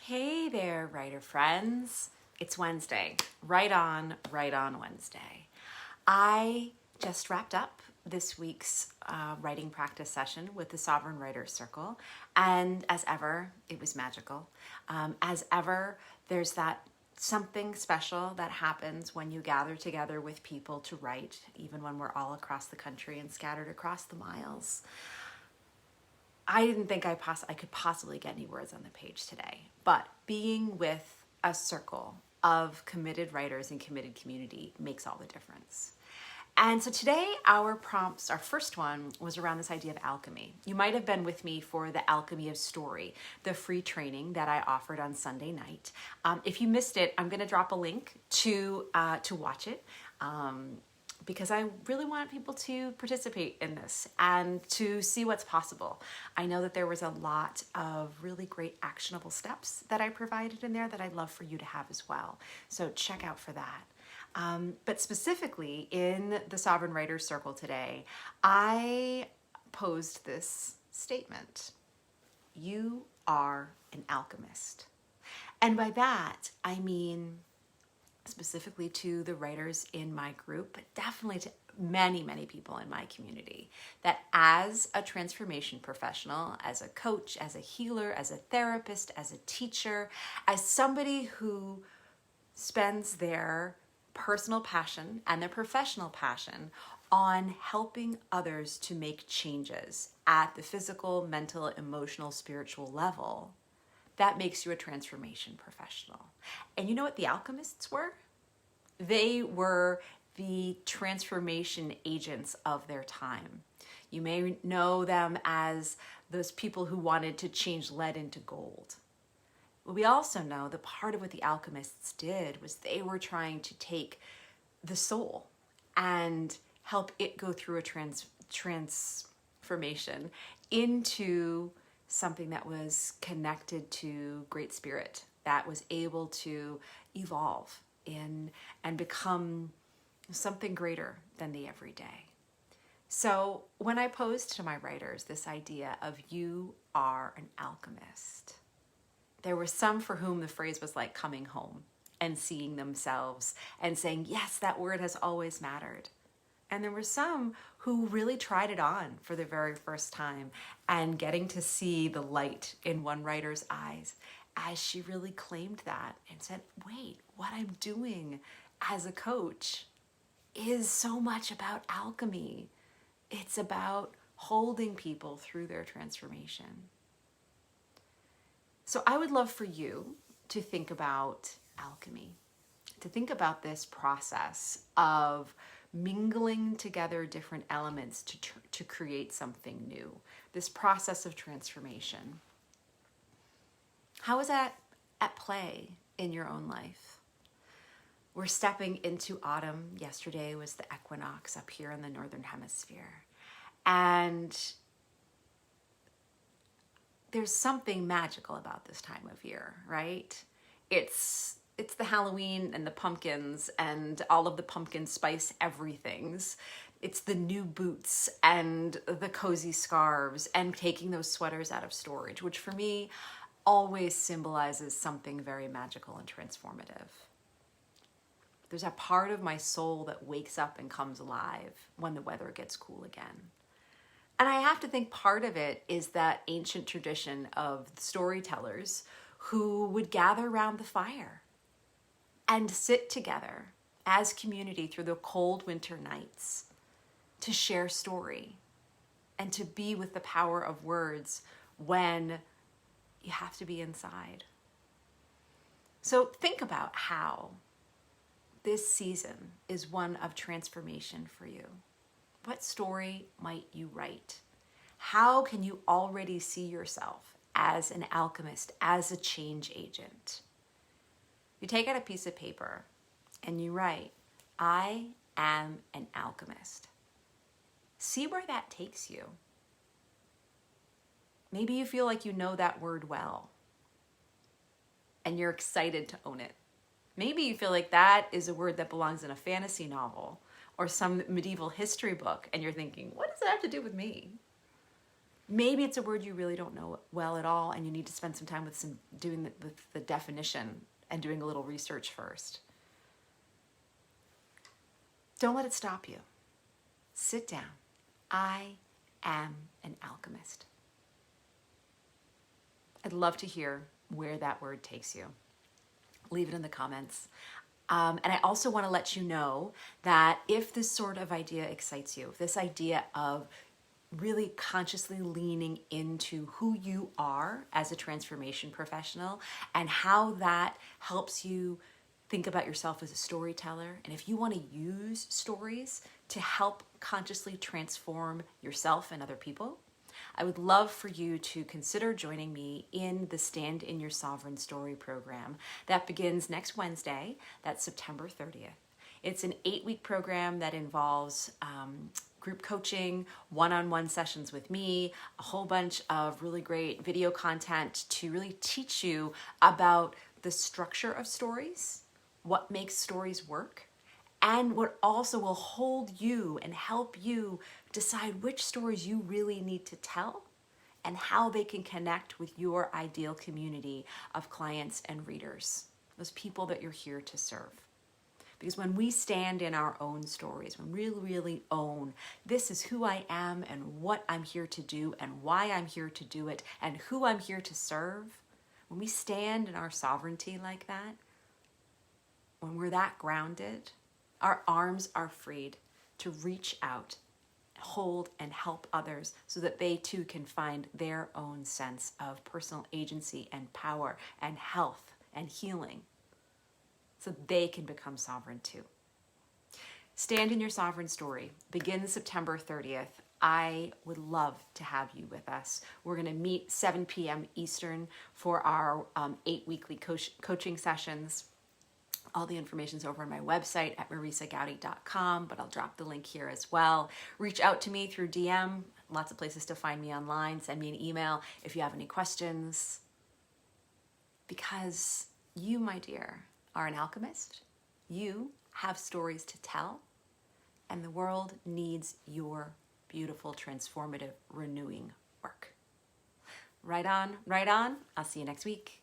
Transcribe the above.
Hey there, writer friends. It's Wednesday. Right on Wednesday. I just wrapped up this week's writing practice session with the Sovereign Writers Circle, and as ever, it was magical. As ever, there's that something special that happens when you gather together with people to write, even when we're all across the country and scattered across the miles. I didn't think I could possibly get any words on the page today, but being with a circle of committed writers and committed community makes all the difference. And so today our first one was around this idea of alchemy. You might have been with me for the Alchemy of Story, the free training that I offered on Sunday night. If you missed it, I'm going to drop a link to watch it. Because I really want people to participate in this and to see what's possible. I know that there was a lot of really great actionable steps that I provided in there that I'd love for you to have as well. So check out for that. But specifically in the Sovereign Writers Circle today, I posed this statement: you are an alchemist. And by that, I mean specifically to the writers in my group, but definitely to many, many people in my community, that as a transformation professional, as a coach, as a healer, as a therapist, as a teacher, as somebody who spends their personal passion and their professional passion on helping others to make changes at the physical, mental, emotional, spiritual level, that makes you a transformation professional. And you know what the alchemists were? They were the transformation agents of their time. You may know them as those people who wanted to change lead into gold. We also know that part of what the alchemists did was they were trying to take the soul and help it go through a transformation into something that was connected to Great Spirit, that was able to evolve in and become something greater than the everyday. So when I posed to my writers this idea of you are an alchemist, there were some for whom the phrase was like coming home and seeing themselves and saying, yes, that word has always mattered. And there were some who really tried it on for the very first time and getting to see the light in one writer's eyes as she really claimed that and said, wait, what I'm doing as a coach is so much about alchemy. It's about holding people through their transformation. So I would love for you to think about alchemy, to think about this process of mingling together different elements to create something new, this process of transformation. How is that at play in your own life? We're stepping into autumn. Yesterday was the equinox up here in the Northern Hemisphere. And there's something magical about this time of year, right? It's the Halloween and the pumpkins and all of the pumpkin spice everythings. It's the new boots and the cozy scarves and taking those sweaters out of storage, which for me always symbolizes something very magical and transformative. There's a part of my soul that wakes up and comes alive when the weather gets cool again. And I have to think part of it is that ancient tradition of storytellers who would gather around the fire and sit together as community through the cold winter nights to share story and to be with the power of words when you have to be inside. So think about how this season is one of transformation for you. What story might you write? How can you already see yourself as an alchemist, as a change agent? You take out a piece of paper and you write, I am an alchemist. See where that takes you. Maybe you feel like you know that word well and you're excited to own it. Maybe you feel like that is a word that belongs in a fantasy novel or some medieval history book and you're thinking, what does it have to do with me? Maybe it's a word you really don't know well at all, and you need to spend some time with doing the definition and doing a little research first. Don't let it stop you. Sit down. I am an alchemist. I'd love to hear where that word takes you. Leave it in the comments. And I also want to let you know that if this sort of idea excites you, if this idea of really consciously leaning into who you are as a transformation professional and how that helps you think about yourself as a storyteller, and if you want to use stories to help consciously transform yourself and other people, I would love for you to consider joining me in the Stand in Your Sovereign Story program that begins next Wednesday. That's September 30th. It's an 8-week program that involves group coaching, one-on-one sessions with me, a whole bunch of really great video content to really teach you about the structure of stories, what makes stories work, and what also will hold you and help you decide which stories you really need to tell and how they can connect with your ideal community of clients and readers, those people that you're here to serve. Because when we stand in our own stories, when we really own, this is who I am and what I'm here to do and why I'm here to do it and who I'm here to serve, when we stand in our sovereignty like that, when we're that grounded, our arms are freed to reach out, hold, and help others so that they too can find their own sense of personal agency and power and health and healing so they can become sovereign too. Stand in Your Sovereign Story begins September 30th. I would love to have you with us. We're going to meet 7 p.m. Eastern for our 8 weekly coaching sessions. All the information's over on my website at marisagowdy.com, but I'll drop the link here as well. Reach out to me through DM. Lots of places to find me online. Send me an email if you have any questions. Because you, my dear, are an alchemist. You have stories to tell, and the world needs your beautiful, transformative, renewing work. Right on, right on. I'll see you next week.